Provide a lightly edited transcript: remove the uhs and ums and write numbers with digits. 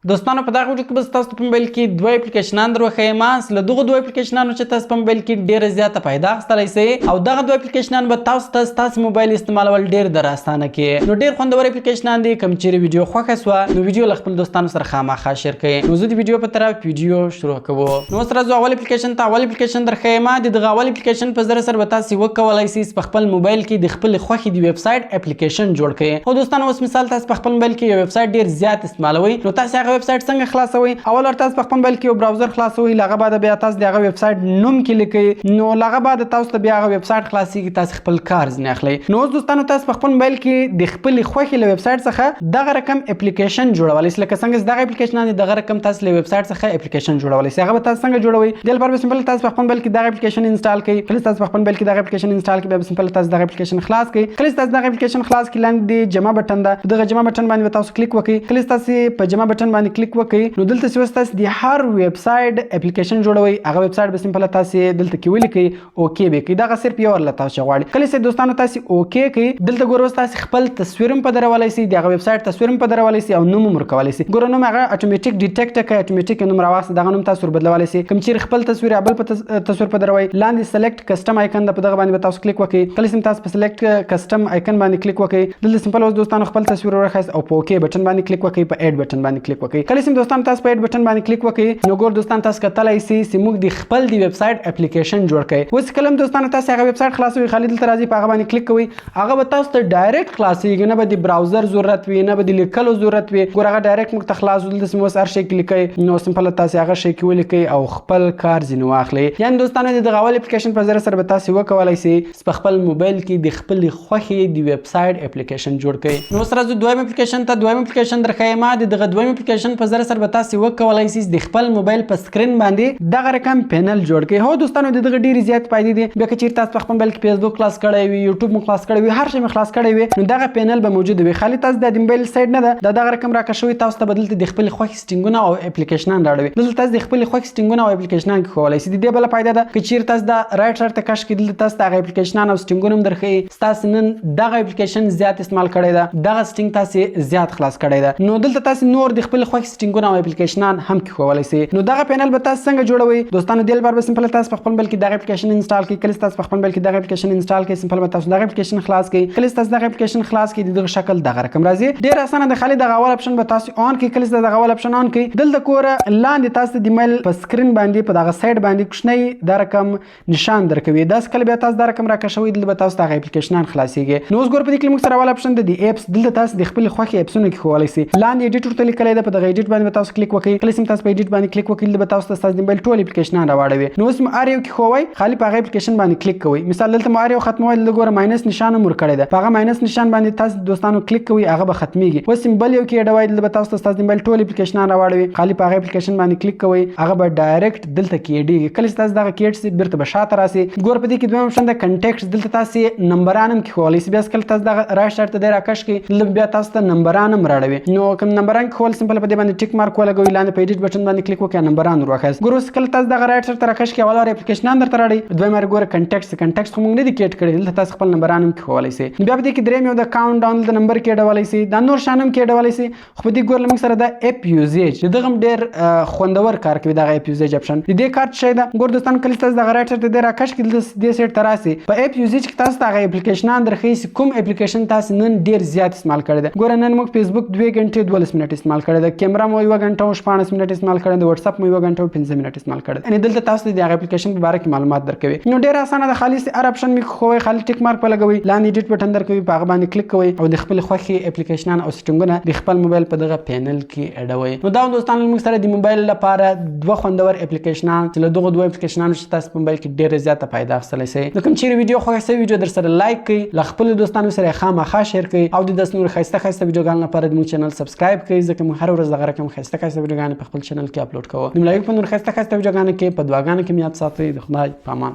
دوستانو په دغه ویډیو کې به تاسو په موبایل کې دوه اپلیکیشنان دروښیم. له دغه دوه اپلیکیشنانو چې تاسو په موبایل کې ډېره زیاته پیدا اخیستلی شئ او دغه دوه اپلیکیشنان به تاسو ته ستاسو موبایل استعمالول ډېر در اسانه کړي. نو ډېر خوندور اپلیکیشنان دي. کوم چیرې ویډیو خوښه سوه نو ویډیو له خپل دوستانو سره خامخا شیر کړئ. نو زه د ویډیو په طرف ویډیو شروع کوو. نو اوس راځو اول اپلیکیشن ته. اول اپلیکیشن درښیم. د دغه اول اپلیکیشن په ذریعه سره به تاسو وکولای شئ په خپل موبایل کې د خپل خوښې د ویب سایټ اپلیکیشن جوړ کړئ. او دوستانو اوس مثال تاسو په خپل موبایل کې یو ویب سایټ ډېر زیات استعمالوئ نو تاسو هغه ویب سایټ څنګه خلاصوئ؟ اول تاسو په خپل موبایل کې یو براوزر خلاصوئ. هغه بعد بیا تاسو د هغه ویب سایټ نوم کې لیکئ. نو هغه بعد تاسو ته بیا هغه ویب سایټ خلاصيږي. تاسو خپل کار ځنې اخلئ. نو اوس دوستانو تاسو په خپل موبایل کې د خپل خوښې له ویب سایټ څخه دغه رقم اپلیکیشن جوړولی شئ. لکه څنګه دغه اپلیکیشن دغه رقم تاسو له ویب سایټ څخه اپلیکیشن جوړولی شئ. هغه به تاسو څنګه جوړوئ؟ د لپاره به سمپل تاسو په خپل موبایل کې دغه اپلیکیشن انسټال کړئ. کله تاسو په خپل موبایل کې دغه اپلیکیشن انسټال کړئ بیا به سمپل تاسو دغه اپلیکیشن خلاص کړئ. کله تاسو دغه اپلیکیشن خلاص کړئ لاندې جمع بټن ده. دغه جمع بټن باندې تاسو کلیک وکړئ. کله تاسو په جمع بټن باندې کلیک وکړئ نو دلته چې تاسو د هر ویب سایټ اپلیکیشن جوړوي هغه ویب سایټ به سمپل تاسو دلته کې ولیکئ اوکې به کړئ. دغه صرف یو ورله تاسو غواړئ. کله چې دوستانو تاسو اوکې کړئ دلته ګورئ تاسو خپل تصویر هم په درولی شئ. دغه ویب سایټ تصویر هم په درولی شئ او نوم هم ورکولی شئ. ګورئ نوم هغه اتوماتیک ډیټیکټ کوي. اتوماتیک نوم راواخلئ. دغه نوم تاسو بدلولی شئ. کوم چیرې خپل تصویر یا بل په تصویر په دروي لاندې سلیکټ کسٹم آیکن ده. په دغه باندې تاسو کلیک وکړئ. کله چې تاسو په سلیکټ کسٹم آیکن باندې کلیک وکړئ دلته سمپل اوس دوستانو خپل تصویر ورخاست او په اوکې بټن باندې کلیک وکړئ. په اډ بټن باندې کلیک وکړئ. کله چې دوستانو تاسو په اډ بټن باندې کلیک وکړئ نو ګور دوستانو تاسو کتلای شئ چې موږ د خپل د ویب سایټ اپلیکیشن جوړ کړئ. اوس کلم دوستانو تاسو هغه ویب سایټ خلاصوي خالي دلته راځي په هغه باندې کلیک کوئ. هغه به تاسو ته ډایرکټ خلاصيږي. نه به د براوزر ضرورت وي نه به د لیکلو ضرورت وي. ګور هغه ډایرکټ موږ ته خلاص دلته سموس هر شي کلیکئ نو سمپل تاسو هغه شي کې ولیکئ او خپل کار ځینې واخلئ. یعنی دوستانو د غوال اپلیکیشن په ذریعه سره به تاسو وکولای شئ په خپل موبایل کې د خپل خوښې د ویب سایټ اپلیکیشن جوړ کړئ. نو سره زه دویم اپلیکیشن ته. دویم اپلیکیشن درښیم. دغه دویم اپلیکیشن په ذریعه سره به تاسو وکولای شئ د خپل موبایل په سکرین باندې دغه رقم پینل جوړ کړئ. هو دوستانو دغه ډېری زیات فائدې دي. بیا که چیرې تاسو په خپل موبایل کې فیسبوک خلاص کړی وي یوټیوب مو خلاص کړی وي هر شی مو خلاص کړی وي نو دغه پینل به موجود وي. خالي تاسو د موبایل سایډ نه ده دغه رقم راکښوي تاسو ته بدلته د خپل خوښې سټینګونه او اپلیکیشنان راوړي. دلته تاسو د خپل خوښې سټینګونه او اپلیکیشنان کې کولای شئ. د دې بل فائدہ ده که چیرې تاسو د رائټ سر ته کش کې دلته تاسو دغه اپلیکیشنان او سټینګونه هم درښي. تاسو نن دغه اپلیکیشن زیات استعمال کړی ده دغه سټینګ تاسو زیات خلاص کړی ده نو دلته تاسو نور د خپل خوښې سټینګونه او اپلیکیشنان هم کې کولای شئ. نو دغه پینل به تاسو څنګه جوړوي دوستانو د لپاره به سمپل تاسو په خپل موبایل کې دغه اپلیکیشن انسټال کړئ. کله تاسو په خپل موبایل کې دغه اپلیکیشن انسټال کړئ سمپل به تاسو دغه اپلیکیشن خلاص کړئ. کله تاسو دغه اپلیکیشن خلاص کړئ دغه شکل دغه رقم راځي. ډیر اسانه ده. خالي دغه اول اپشن به تاسو اون کړئ. کله دغه اول اپشن اون کړئ دلته کوره لاندې تاسو د ایمیل په سکرین باندې په دغه سایډ باندې کوچنی د رقم نشان درکوي. دا کله بیا تاسو د رقم راکښوي دلته به تاسو دغه اپلیکیشنان خلاصيږي. نو اوس ګور په دې کې موږ سره اول اپشن د ایپس دلته تاسو د خپل خوښې اپسونو کې کولای شئ. لاندې ایډیټ ورته لیکلی ده. په دغه ایډیټ باندې تاسو کلیک وکړئ. کله چې تاسو په ایډیټ باندې کلیک وکړئ دلته تاسو ته د موبایل ټول اپلیکیشنان راوړوي. نو اوس ار یو کې خووي خالي په هغه اپلیکیشن باندې کلیک کوئ. مثال دلته ار یو ختموي دلته ګوره ماینس نشان هم ورکړی ده. په هغه ماینس نشان باندې تاسو دوستانو کلیک کوئ هغه به ختمیږي. اوس سمبل یو کې اډوي دلته تاسو ته د موبایل ټول اپلیکیشنان راوړوي. خالي په هغه اپلیکیشن باندې کلیک کوئ هغه به ډایرکټ دلته کې ایډیږي. کله چې تاسو دغه کېټ سي بیرته به شاته راسي. ګور په دې کې دویم اپشن د کنټیکټس دلته تاسو نمبران هم کې کولای شئ. بیا کله تاسو دغه رائټ سایډ ته دی راکښ کړئ دلته بیا تاسو ته نمبران هم راوړوي. نو کوم نمبران کې کول سمپل په دې باندې ټیک مارک ولګوئ. لاندې په ایډیټ بټن باندې کلیک وکړئ نمبران ورواخیست. ګور اوس کله تاسو دغه رائټ سایډ ته راکښ کړئ اول اپلیکیشنان درته راوړي. دویم ګوره کنټیکټس خو موږ نه دي کېټ کړی دلته تاسو خپل نمبران هم کې کولای شئ. بیا په دې کې دریم یو د کاونټ ډاون د نمبر کې اډولی شئ. دا نور شان هم کې اډولی شئ. خو په دې ګور موږ سره د اپ یوزیج دغه ډېر خوندور کار کوي. دغه اپ یوزیج اپشن د دې کار څه ده ګور دوستان کله تاسو دغه رائټ سایډ ته دی راکښ کړئ دې سایډ ته راسي. په اپ یوزیج کې تاسو دغه اپلیکیشنان درښي کوم اپلیکیشن تاسو نن ډېر زیات استعمال کړی دی. ګوره نن موږ فیسبوک 2 غنټې 12 منټ استعمال کړی دی. کیمرا مو 1 غنټه او 14 منټ استعمال کړی دی. واتس اپ مو 1 غنټه او 15 منټ استعمال کړی دی. یعنی دلته تاسو د هغه اپلیکیشن په اړه کې معلومات درکوي. نو ډېر اسانه ده. خالي هر اپشن می خووي خالي ټیک مارک په لګوي. لاندې ایډیټ بټن درکوي په هغه باندې کلیک کوئ او د خپل خوښې اپلیکیشنان او سټینګونه د خپل موبایل په دغه پینل کې اډوي. نو دا دوستانو موږ سره د موبایل لپاره دوه خوندور اپلیکیشنان چې له دغه دوه اپلیکیشنانو چې تاسو په موبایل کې ډېره زیاته فایده اخیستلی شئ. نو کوم چیرې ویډیو خوښه شوې ویډیو در سره لایک کړئ له خپلو دوستانو سره خامخا شیر کړئ او د داسې نور ښایسته ویډیوګانو لپاره زموږ چینل سبسکرایب کړئ ځکه موږ هره ورځ دغه رقم ښایسته ویډیوګانې په خپل چینل کې اپلوډ کوو. نو ملایو په نور ښایسته ویډیوګانو کې په دعاګانو کې مې یاد ساتئ. د خدای په امان.